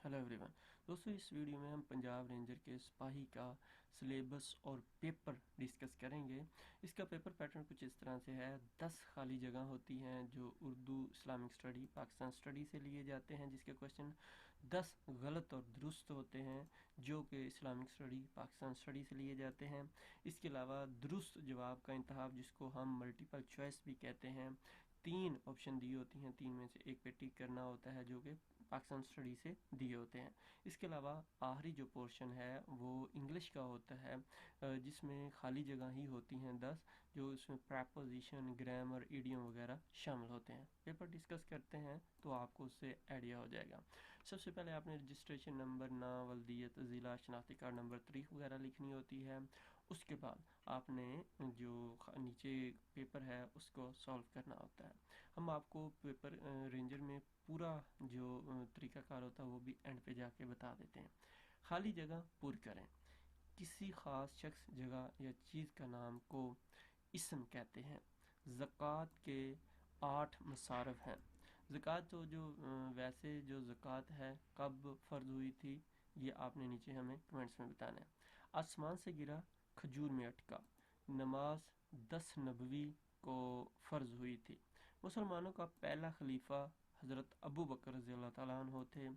Hello everyone. दोस्तों, इस video में हम पंजाब रेंजर के सिपाही का सिलेबस और पेपर डिस्कस करेंगे। इसका पेपर पैटर्न कुछ इस तरह से है। 10 खाली जगह होती हैं जो Urdu, Islamic study, Pakistan study से लिए जाते हैं, जिसके क्वेश्चन 10 गलत और दुरुस्त होते हैं जो कि इस्लामिक स्टडी, पाकिस्तान स्टडी से लिए जाते हैं। इसके अलावा दुरुस्त जवाब का इंतखाब, जिसको हम मल्टीपल चॉइस भी कहते हैं, 3 ऑप्शन दी होती हैं, 3 में से एक पे टिक करना होता है जो कि पाकिस्तान स्टडी से दिए होते हैं। इसके अलावा आखिरी जो पोर्शन है वो इंग्लिश का होता है, जिसमें खाली जगह ही होती हैं 10, जो इसमें प्रपोजिशन, ग्रामर, इडियम वगैरह शामिल होते हैं। पेपर डिस्कस करते हैं तो आपको उससे आइडिया हो जाएगा। सबसे पहले आपने रजिस्ट्रेशन नंबर, नाम, वल्दियत, ज़िला, शनाख्ती कार्ड नंबर, तारीख वगैरह लिखनी होती है। उसके बाद आपने जो नीचे पेपर है उसको सॉल्व करना होता है। हम आपको पेपर रेंजर में पूरा जो तरीकाकार होता है वो भी एंड पे जाके बता देते हैं। खाली जगह पूरी करें। किसी ख़ास शख्स, जगह या चीज़ का नाम को इसम कहते हैं। ज़कात के 8 मसारफ हैं। ज़कात तो जो वैसे जो ज़कात है कब फ़र्ज हुई थी, ये आपने नीचे हमें कमेंट्स में बताना है। आसमान से गिरा, खजूर में अटका। नमाज 10 नबवी को फ़र्ज हुई थी। मुसलमानों का पहला खलीफा हज़रत अबू बकर रज़ियल्लाहु ताला अन्हु थे।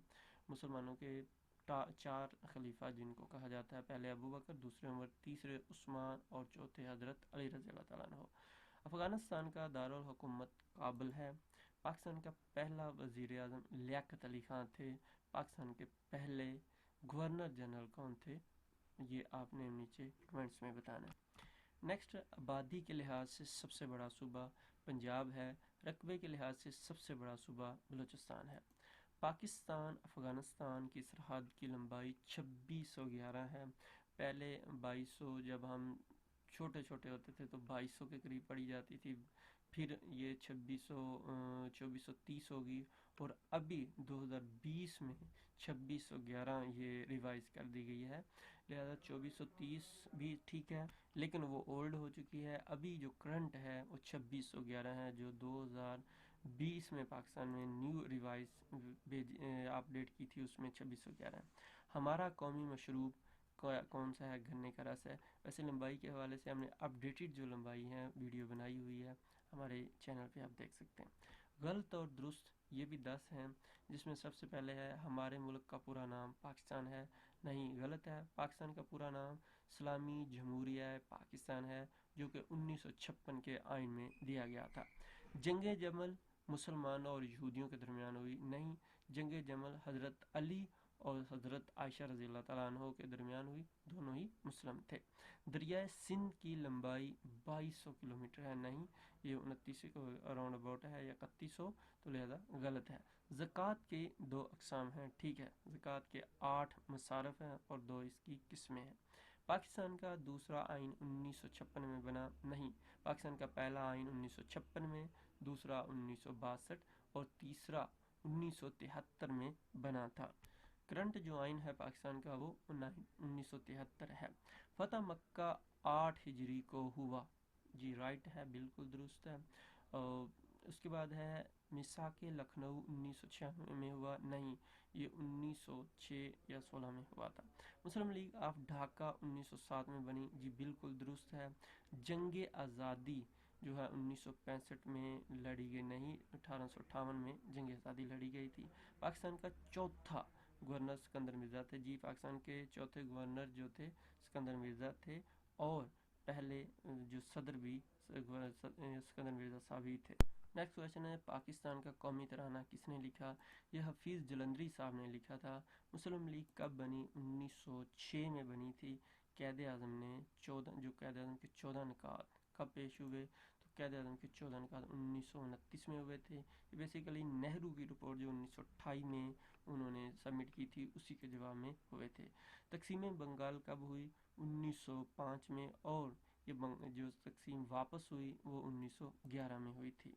मुसलमानों के 4 खलीफा जिनको कहा जाता है, पहले अबू बकर, दूसरे उमर, तीसरे उस्मान और चौथे हज़रत अली रज़ियल्लाहु ताला अन्हु। अफ़गानिस्तान का दारुल हुकूमत काबुल है। पाकिस्तान का पहला वज़ीर आज़म लियाकत अली खान थे। पाकिस्तान के पहले गवर्नर जनरल कौन थे, ये आपने नीचे कमेंट्स में बताना है। नेक्स्ट, आबादी के लिहाज से सबसे बड़ा सूबा पंजाब है। रकबे के लिहाज से सबसे बड़ा सूबा बलूचिस्तान है। पाकिस्तान अफ़गानिस्तान की सरहद की लंबाई 2611 है। पहले 2200, जब हम छोटे छोटे होते थे तो 2200 के करीब पड़ी जाती थी, फिर ये 2430 होगी और अभी 2020 में 2611 ये रिवाइज कर दी गई है। लिहाजा 2430 भी ठीक है, लेकिन वो ओल्ड हो चुकी है। अभी जो करंट है वो 2611 है, जो 2020 में पाकिस्तान में न्यू रिवाइज अपडेट की थी, उसमें 2611 है। हमारा कौमी मशरूब कौन सा है? गन्ने का रस है। वैसे लंबाई के हवाले से हमने अपडेटेड जो लंबाई है वीडियो बनाई हुई है, हमारे चैनल पे आप देख सकते हैं। गलत और दुरुस्त ये भी 10 हैं, जिसमें सबसे पहले है हमारे मुल्क का पूरा नाम पाकिस्तान है। नहीं, गलत है। पाकिस्तान का पूरा नाम इस्लामी जमहूरिया पाकिस्तान है, जो कि 1956 के आइन में दिया गया था। जंग जमल मुसलमानों और यहूदियों के दरमियान हुई। नहीं, जंग जमल हज़रत अली और हज़रत आयशा रज़ियल्लाहु ताला अन्हो के दरमियान हुई, दोनों ही मुस्लिम थे। दरियाए सिंध की लंबाई 2200 किलोमीटर है। नहीं, ये 29 को अराउंड अबाउट है या 3100, तो लिहाजा गलत है। ज़कात के 2 अक़साम हैं, ठीक है। ज़कात के 8 मसारफ हैं और 2 इसकी किस्में हैं। पाकिस्तान का दूसरा आइन 1956 में बना। नहीं, पाकिस्तान का पहला आइन 1956 में, दूसरा 1962 और तीसरा 1973 में बना था। करंट जो आइन है पाकिस्तान का वो 1973 है। फतह मक्का 8 हिजरी को हुआ। जी राइट है, बिल्कुल दुरुस्त है। और उसके बाद है मिसाक लखनऊ 1996 में हुआ। नहीं, ये 1906 या 16 में हुआ था। मुस्लिम लीग ऑफ ढाका 1907 में बनी। जी बिल्कुल दुरुस्त है। जंग आज़ादी जो है 1965 में लड़ी गई। नहीं, 1858 में जंग आज़ादी लड़ी गई थी। पाकिस्तान का चौथा गवर्नर सिकंदर मिर्ज़ा थे। जी, पाकिस्तान के चौथे गवर्नर जो थे सिकंदर मिर्ज़ा थे, और पहले जो सदर भी सिकंदर मिर्ज़ा साहब ही थे। नेक्स्ट क्वेश्चन है, पाकिस्तान का कौमी तराना किसने लिखा? यह हफीज़ जलंधरी साहब ने लिखा था। मुस्लिम लीग कब बनी? 1906 में बनी थी। कैद आज़म ने 14, जो कैद आज़म के 14 निकात कब पेश हुए? तो कैद आज़म के 14 निकात 1929 में हुए थे। ये बेसिकली नेहरू की रिपोर्ट जो 1928 में उन्होंने सबमिट की थी, उसी के जवाब में हुए थे। तकसीम बंगाल कब हुई? 1905 में, और ये जो तकसीम वापस हुई वो 1911 में हुई थी।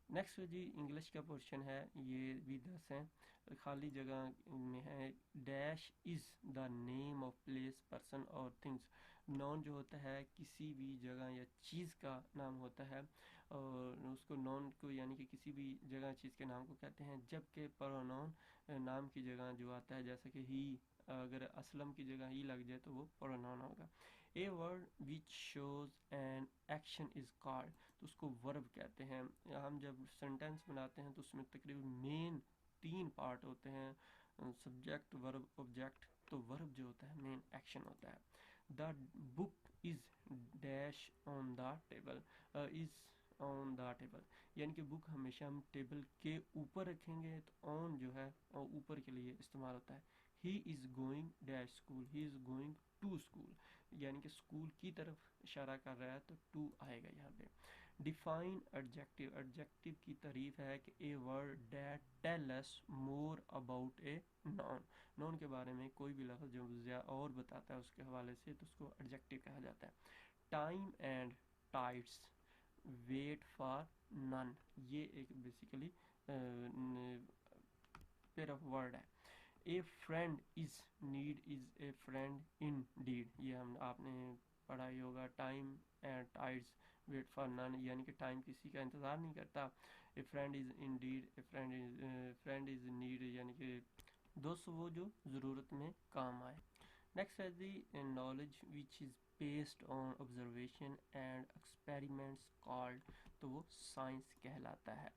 नेक्स्ट जी इंग्लिश का पोर्शन है, ये भी 10 हैं। खाली जगह में है dash is the name of place, person और थिंग्स। نون جو ہوتا ہے کسی بھی جگہ یا چیز کا نام ہوتا ہے، اور اس کو نون کو یعنی کہ کسی بھی جگہ چیز کے نام کو کہتے ہیں، جبکہ پرونون نام کی جگہ جو آتا ہے، جیسے کہ ہی، اگر اسلم کی جگہ ہی لگ جائے تو وہ پرونون ہوگا۔ A word which shows an action is called, تو اس کو ورب کہتے ہیں۔ ہم جب سینٹینس بناتے ہیں تو اس میں تقریباً مین 3 پارٹ ہوتے ہیں، سبجیکٹ، ورب، آبجیکٹ۔ تو ورب جو ہوتا ہے مین ایکشن ہوتا ہے۔ The book is dash on the table, is on the table, یعنی کہ بک ہمیشہ ہم ٹیبل کے اوپر رکھیں گے تو آن جو ہے اوپر کے لیے استعمال ہوتا ہے۔ He is going dash school, he is going to school, یعنی کہ اسکول کی طرف اشارہ کر رہا ہے تو ٹو آئے گا یہاں پہ۔ ڈیفائن ایڈجیکٹیو، ایڈجیکٹیو کی تعریف ہے کہ a word that tell us more about a noun, noun کے بارے میں کوئی بھی لفظ جو اور بتاتا ہے اس کے حوالے سے تو اس کو ایڈجیکٹیو کہا جاتا ہے۔ Time and tides wait for none, یہ ایک بیسیکلی پیر آف ورڈ ہے۔ A friend is need is a friend indeed, یہ آپ نے پڑھا ہی ہوگا۔ Time and tides wait for none, یعنی کہ ٹائم کسی کا انتظار نہیں کرتا۔ A friend is indeed, a friend is need, یعنی کہ دوست وہ جو ضرورت میں کام آئے۔ نیکسٹ ہے the knowledge which is based on observation and experiments called, تو وہ سائنس کہلاتا ہے۔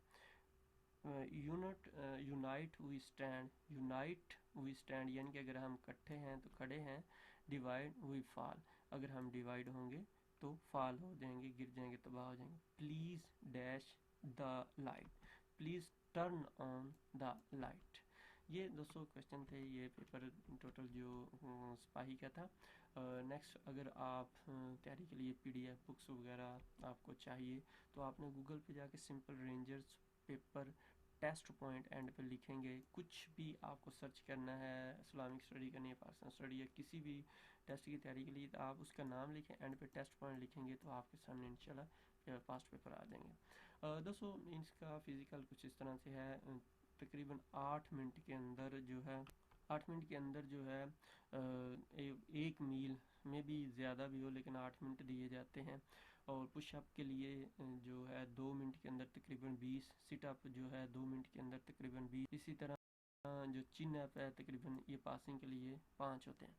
Unite we stand, unite we stand یعنی کہ اگر ہم اکٹھے ہیں تو کھڑے ہیں۔ ڈیوائڈ وی فال، اگر ہم ڈیوائڈ ہوں گے تو فال ہو جائیں گے، گر جائیں گے، تباہ ہو جائیں گے۔ Please dash the light, please turn on the light. یہ 200 کوشچن تھے، یہ پیپر ٹوٹل جو سپاہی کا تھا۔ نیکسٹ اگر آپ تیاری کے لیے پی ڈی ایف بکس وغیرہ آپ کو چاہیے تو آپ نے گوگل پہ جا کے simple rangers paper test point and پہ لکھیں گے، کچھ بھی آپ کو سرچ کرنا ہے، اسلامک اسٹڈی کرنی ہے، پاکستان اسٹڈی، یا کسی بھی ٹیسٹ کی تیاری کے لیے، تو آپ اس کا نام لکھیں، اینڈ پہ ٹیسٹ پوائنٹ لکھیں گے تو آپ کے سامنے انشاءاللہ پاسٹ پیپر آ جائیں گے۔ دوستوں اس کا فزیکل کچھ اس طرح سے ہے، تقریباً 8 منٹ کے اندر جو ہے 8 منٹ کے اندر جو ہے 1 میل میں بھی زیادہ بھی ہو لیکن 8 منٹ دیے جاتے ہیں، اور پش اپ کے لیے جو ہے 2 منٹ کے اندر تقریباً 20، سٹ اپ جو ہے 2 منٹ کے اندر تقریباً 20، اسی طرح جو چن اپ ہے تقریباً یہ پاسنگ کے لیے 5 ہوتے ہیں۔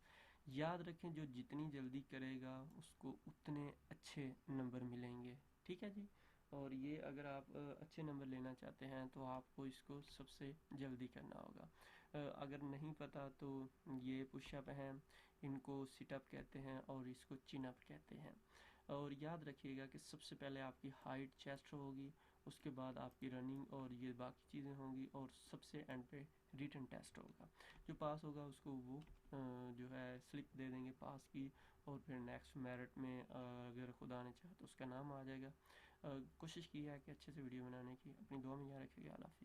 یاد رکھیں جو جتنی جلدی کرے گا اس کو اتنے اچھے نمبر ملیں گے، ٹھیک ہے جی۔ اور یہ اگر آپ اچھے نمبر لینا چاہتے ہیں تو آپ کو اس کو سب سے جلدی کرنا ہوگا۔ اگر نہیں پتہ تو یہ پش اپ ہیں، ان کو سٹ اپ کہتے ہیں اور اس کو چن اپ کہتے ہیں۔ اور یاد رکھیے گا کہ سب سے پہلے آپ کی ہائٹ چیسٹ ہوگی، اس کے بعد آپ کی رننگ اور یہ باقی چیزیں ہوں گی، اور سب سے اینڈ پہ ریٹن ٹیسٹ ہوگا۔ جو پاس ہوگا اس کو وہ جو ہے سلپ دے دیں گے پاس کی، اور پھر نیکسٹ میرٹ میں اگر خدا نے چاہا تو اس کا نام آ جائے گا۔ کوشش کی ہے کہ اچھے سے ویڈیو بنانے کی، اپنی دعا میں یاد رکھیے گا۔ اللہ حافظ۔